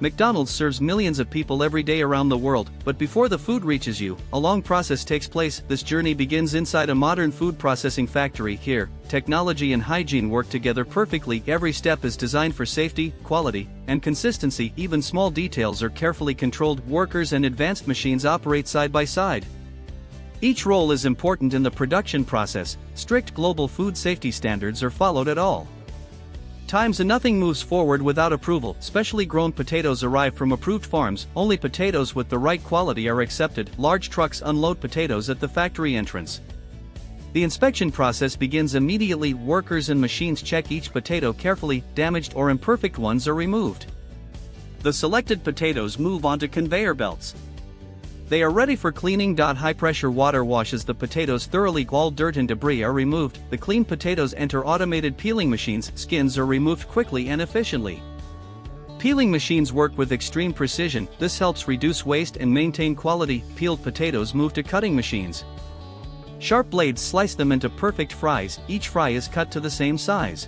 McDonald's serves millions of people every day around the world, but before the food reaches you, a long process takes place. This journey begins inside a modern food processing factory. Here, technology and hygiene work together perfectly. Every step is designed for safety, quality, and consistency. Even small details are carefully controlled. Workers and advanced machines operate side by side. Each role is important in the production process. Strict global food safety standards are followed at all times, and nothing moves forward without approval. Specially grown potatoes arrive from approved farms. Only potatoes with the right quality are accepted. Large trucks unload potatoes at the factory entrance. The inspection process begins immediately. Workers and machines check each potato carefully. Damaged or imperfect ones are removed. The selected potatoes move onto conveyor belts. They are ready for cleaning. High-pressure water washes the potatoes thoroughly. All dirt and debris are removed. The clean potatoes enter automated peeling machines. Skins are removed quickly and efficiently. Peeling machines work with extreme precision. This helps reduce waste and maintain quality. Peeled potatoes move to cutting machines. Sharp blades slice them into perfect fries. Each fry is cut to the same size.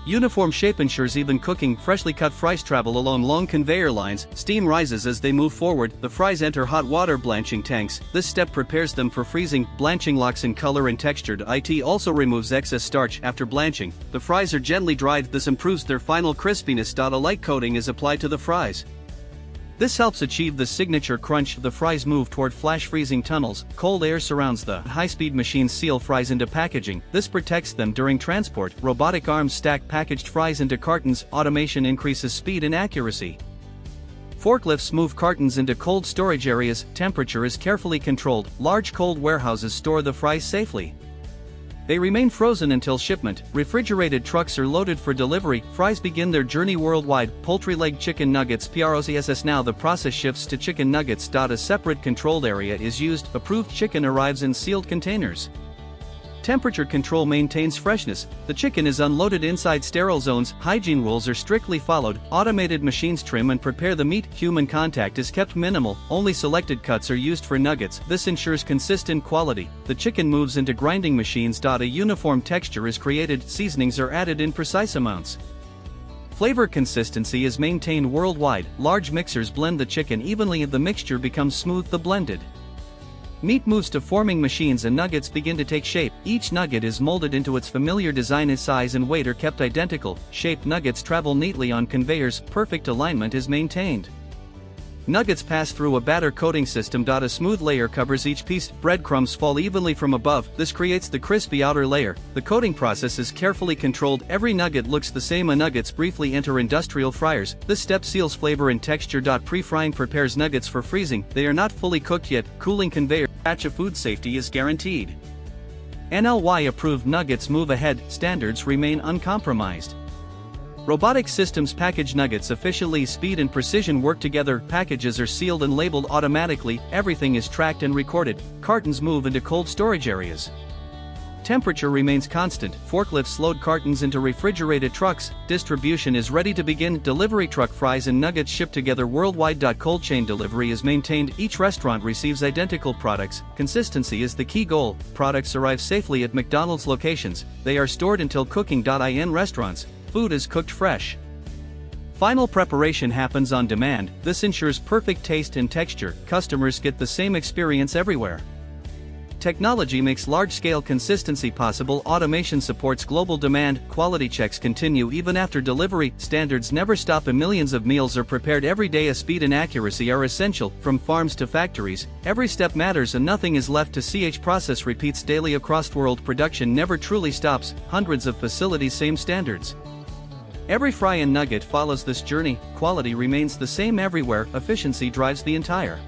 Uniform shape ensures even cooking. Freshly cut fries travel along long conveyor lines. Steam rises as they move forward. The fries enter hot water blanching tanks. This step prepares them for freezing. Blanching locks in color and texture. It also removes excess starch. After blanching, the fries are gently dried. This improves their final crispiness. A light coating is applied to the fries. This helps achieve the signature crunch. The fries move toward flash freezing tunnels. Cold air surrounds the high-speed machines. Seal fries into packaging. This protects them during transport. Robotic arms stack packaged fries into cartons. Automation increases speed and accuracy. Forklifts move cartons into cold storage areas. Temperature is carefully controlled. Large cold warehouses store the fries safely. They remain frozen until shipment. Refrigerated trucks are loaded for delivery. Fries begin their journey worldwide. Poultry leg chicken nuggets process. Now the process shifts to chicken nuggets. A separate controlled area is used. Approved chicken arrives in sealed containers. Temperature control maintains freshness. The chicken is unloaded inside sterile zones. Hygiene rules are strictly followed. Automated machines trim and prepare the meat. Human contact is kept minimal. Only selected cuts are used for nuggets. This ensures consistent quality. The chicken moves into grinding machines. A uniform texture is created. Seasonings are added in precise amounts. Flavor consistency is maintained worldwide. Large mixers blend the chicken evenly. The mixture becomes smooth. The blended meat moves to forming machines and nuggets begin to take shape. Each nugget is molded into its familiar design. Its size and weight are kept identical. Shaped nuggets travel neatly on conveyors. Perfect alignment is maintained. Nuggets pass through a batter coating system. A smooth layer covers each piece. Breadcrumbs fall evenly from above. This creates the crispy outer layer. The coating process is carefully controlled. Every nugget looks the same. Nuggets briefly enter industrial fryers. This step seals flavor and texture. Pre-frying prepares nuggets for freezing. They are not fully cooked yet. Cooling conveyor. Batch of food safety is guaranteed. NLY approved nuggets move ahead. Standards remain uncompromised. Robotic systems package nuggets efficiently. Speed and precision work together. Packages are sealed and labeled automatically. Everything is tracked and recorded. Cartons move into cold storage areas. Temperature remains constant. Forklifts load cartons into refrigerated trucks. Distribution is ready to begin. Delivery truck fries and nuggets shipped together worldwide. Cold chain delivery is maintained. Each restaurant receives identical products. Consistency is the key goal. Products arrive safely at McDonald's locations. They are stored until cooking. In restaurants, food is cooked fresh. Final preparation happens on demand. This ensures perfect taste and texture. Customers get the same experience everywhere. Technology makes large-scale consistency possible. Automation supports global demand. Quality checks continue even after delivery. Standards never stop. Millions of meals are prepared every day. Speed and accuracy are essential. From farms to factories, every step matters and nothing is left to chance. Process repeats daily across world. Production never truly stops. Hundreds of facilities, same standards. Every fry and nugget follows this journey. Quality remains the same everywhere. Efficiency drives the entire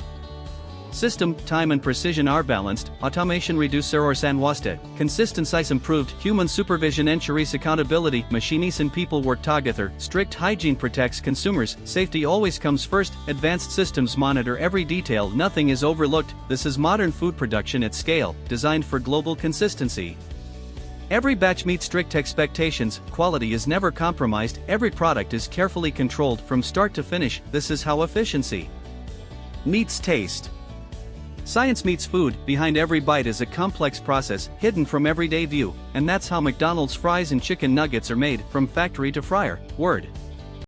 system. Time and precision are balanced. Automation reduces errors and waste. Consistency is improved. Human supervision ensures accountability. Machines and people work together. Strict hygiene protects consumers. Safety always comes first. Advanced systems monitor every detail. Nothing is overlooked. This is modern food production at scale, designed for global consistency. Every batch meets strict expectations. Quality is never compromised. Every product is carefully controlled from start to finish. This is how efficiency meets taste. Science meets food. Behind every bite is a complex process, hidden from everyday view, and that's how McDonald's fries and chicken nuggets are made, from factory to fryer. Word.